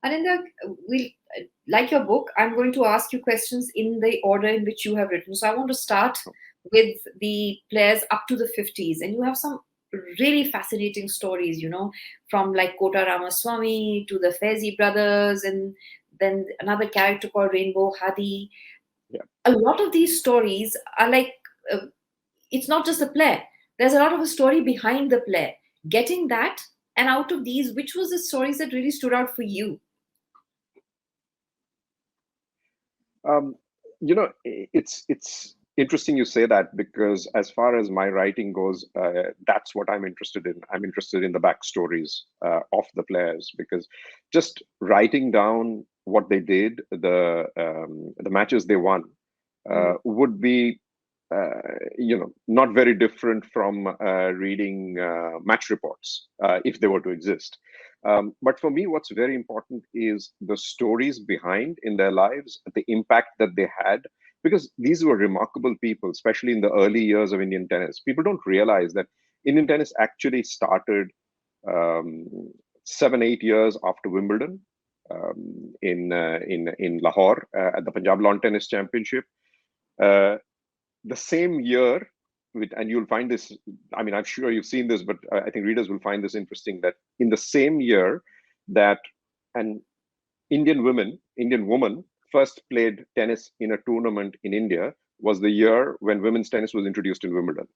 Ananda, we like your book. I'm going to ask you questions in the order in which you have written. So I want to start with the players up to the 50s, and you have some really fascinating stories. From like Kota Ramaswamy to the Faizi brothers, and then another character called Rainbow Hadi. Yeah. A lot of these stories are like uh, it's not just a play. There's a lot of a story behind the play. Getting that, and out of these, which was the stories that really stood out for you? Um, it's interesting you say that, because as far as my writing goes, that's what I'm interested in. I'm interested in the backstories of the players, because just writing down what they did, the matches they won, Mm. would be not very different from reading match reports, if they were to exist. But for me, what's very important is the stories behind in their lives, the impact that they had, because these were remarkable people, especially in the early years of Indian tennis. People don't realize that Indian tennis actually started um, 7, 8 years after Wimbledon, in Lahore, at the Punjab Lawn Tennis Championship. Uh, the same year, and you'll find this, I mean, I'm sure you've seen this, but I think readers will find this interesting, that in the same year that an Indian woman first played tennis in a tournament in India was the year when women's tennis was introduced in Wimbledon.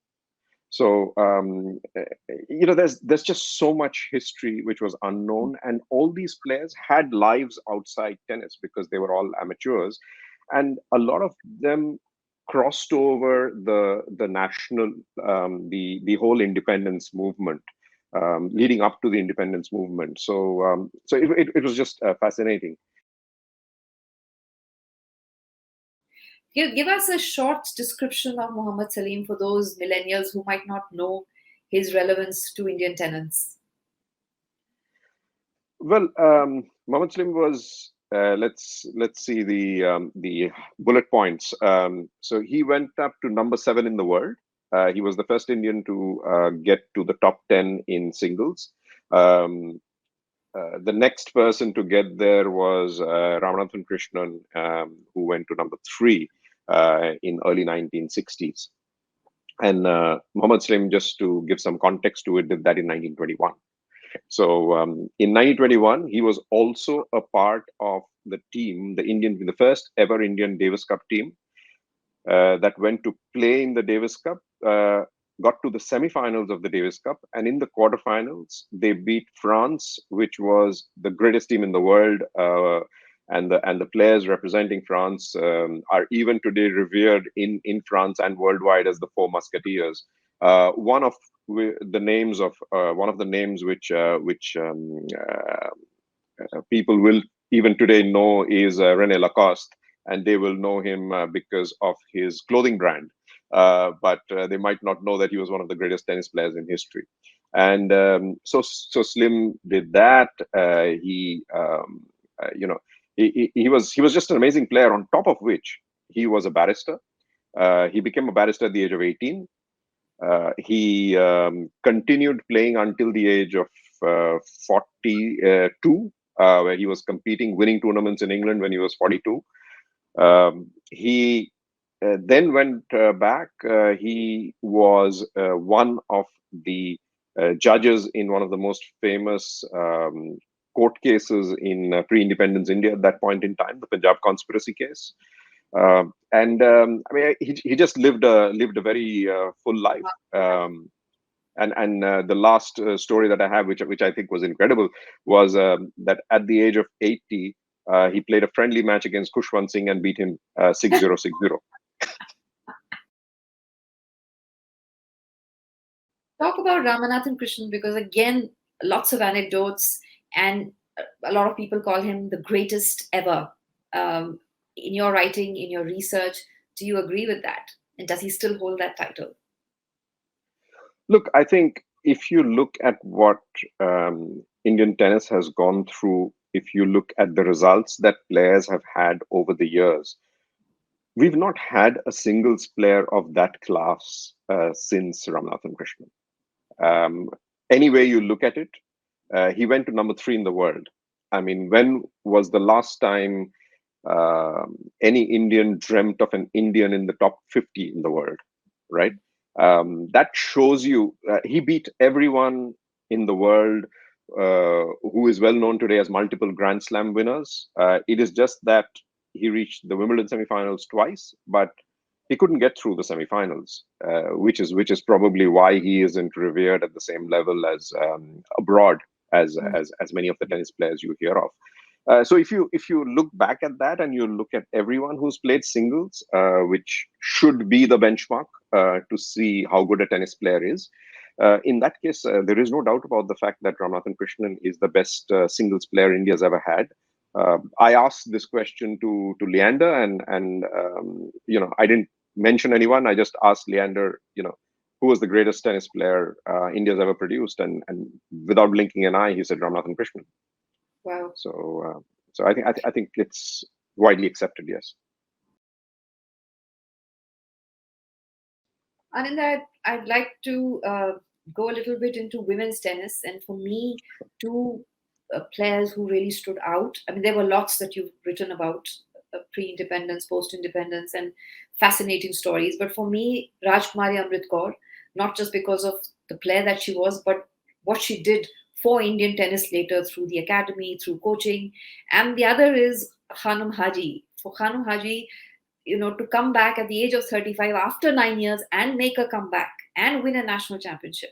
So there's just so much history which was unknown, and all these players had lives outside tennis because they were all amateurs, and a lot of them crossed over the national, the whole independence movement, leading up to the independence movement. So it was just fascinating. Give us a short description of Mohammed Salim for those millennials who might not know his relevance to Indian tenants. Well, Mohammed Slim was, let's see the bullet points. So he went up to number 7 in the world. He was the first Indian to get to the top 10 in singles. Um, the next person to get there was Ramanathan Krishnan, who went to number 3 in early 1960s. And Mohammed Slim, just to give some context to it, did that in 1921. So in 1921, he was also a part of the team, the first ever Indian Davis Cup team that went to play in the Davis Cup, got to the semi-finals of the Davis Cup, and in the quarterfinals, they beat France, which was the greatest team in the world. And the players representing France are even today revered in France and worldwide as the Four Musketeers. One of the names which people will even today know is Rene Lacoste, and they will know him because of his clothing brand. But they might not know that he was one of the greatest tennis players in history. And so Slim did that. You know, he was just an amazing player. On top of which, he was a barrister. He became a barrister at the age of 18. He continued playing until the age of 42, where he was competing, winning tournaments in England when he was 42. He then went back. He was one of the judges in one of the most famous court cases in pre-independence India at that point in time, the Punjab conspiracy case. And I mean, he just lived a very full life. And the last story that I have, which I think was incredible, was that at the age of 80, he played a friendly match against Khushwant Singh and beat him 6-0, 6-0. Talk about Ramanathan Krishnan, because again, lots of anecdotes, and a lot of people call him the greatest ever. In your writing, in your research, do you agree with that? And does he still hold that title? Look, I think if you look at what Indian tennis has gone through, if you look at the results that players have had over the years, we've not had a singles player of that class since Ramanathan Krishnan. Um, any way you look at it, he went to number 3 in the world. I mean, when was the last time any Indian dreamt of an Indian in the top 50 in the world, right? That shows you he beat everyone in the world who is well known today as multiple Grand Slam winners. It is just that he reached the Wimbledon semifinals twice, but he couldn't get through the semifinals, which is probably why he isn't revered at the same level as abroad as many of the tennis players you hear of. So if you look back at that and you look at everyone who's played singles, which should be the benchmark to see how good a tennis player is, in that case, there is no doubt about the fact that Ramanathan Krishnan is the best singles player India's ever had. I asked this question to Leander, and I didn't mention anyone. I just asked Leander, who was the greatest tennis player India's ever produced, and without blinking an eye, he said Ramanathan Krishnan. Wow. So I think it's widely accepted. Yes. Ananda, I'd like to go a little bit into women's tennis. And for me, two players who really stood out. I mean, there were lots that you've written about pre-independence, post-independence, and fascinating stories. But for me, Rajkumari Amrit Kaur, not just because of the player that she was, but what she did for Indian tennis later through the academy, through coaching. And the other is Khanum Haji. For Khanum Haji, to come back at the age of 35 after 9 years and make a comeback and win a national championship.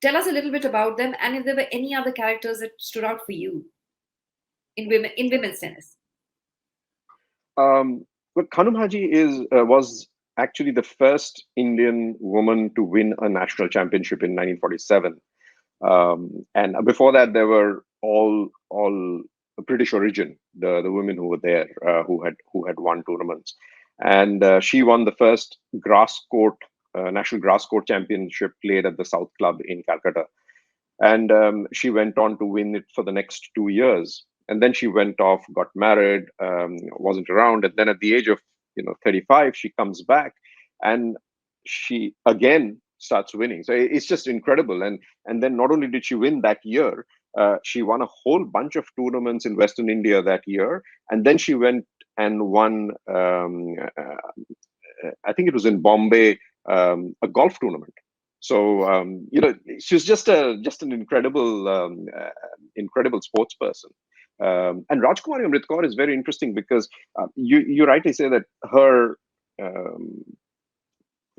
Tell us a little bit about them, and if there were any other characters that stood out for you in women's tennis. But Khanum Haji was actually the first Indian woman to win a national championship in 1947. And before that, there were all British origin, the women who were there, who had won tournaments, and she won the first national grass court championship played at the South Club in Calcutta, and she went on to win it for the next 2 years, and then she went off, got married, wasn't around, and then at the age of 35, she comes back, and she again starts winning. So it's just incredible. And then not only did she win that year, she won a whole bunch of tournaments in Western India that year, and then she went and won. I think it was in Bombay, a golf tournament. So she's just an incredible sports person. And Rajkumari Amrit Kaur is very interesting because you rightly say that her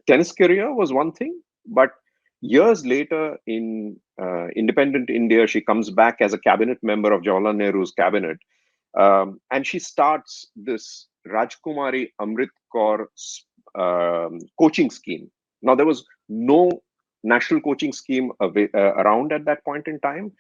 tennis career was one thing, but years later in independent India, she comes back as a cabinet member of Jawaharlal Nehru's cabinet, and she starts this Rajkumari Amrit Kaur coaching scheme. Now, there was no national coaching scheme around at that point in time.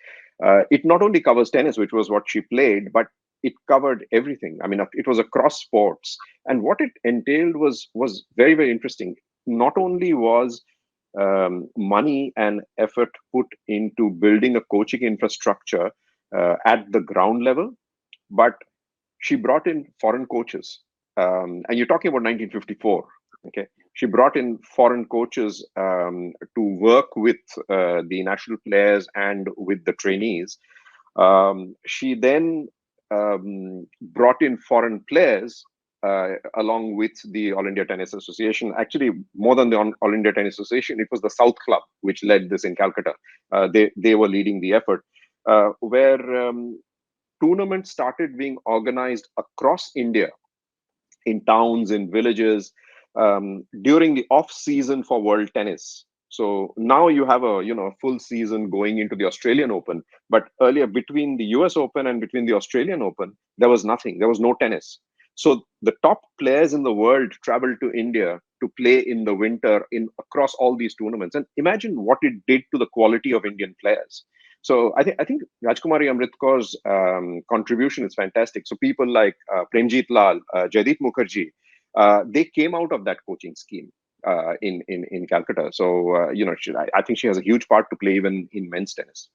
It not only covers tennis, which was what she played, but it covered everything. I mean, it was across sports, and what it entailed was very, very interesting. Not only was money and effort put into building a coaching infrastructure at the ground level, but she brought in foreign coaches. And you're talking about 1954. Okay, she brought in foreign coaches to work with the national players and with the trainees. She then brought in foreign players along with the All India Tennis Association. Actually, more than the All India Tennis Association, it was the South Club which led this in Calcutta. They were leading the effort, where tournaments started being organized across India, in towns, in villages, during the off season for world tennis. So now you have a full season going into the Australian Open, but earlier between the US Open and between the Australian Open, there was nothing. There was no tennis. So the top players in the world traveled to India to play in the winter across all these tournaments. And imagine what it did to the quality of Indian players. So I think Rajkumari Amrit Kaur's contribution is fantastic. So people like Premjit Lal, Jaideep Mukherjee, they came out of that coaching scheme in Calcutta. So I think she has a huge part to play even in men's tennis.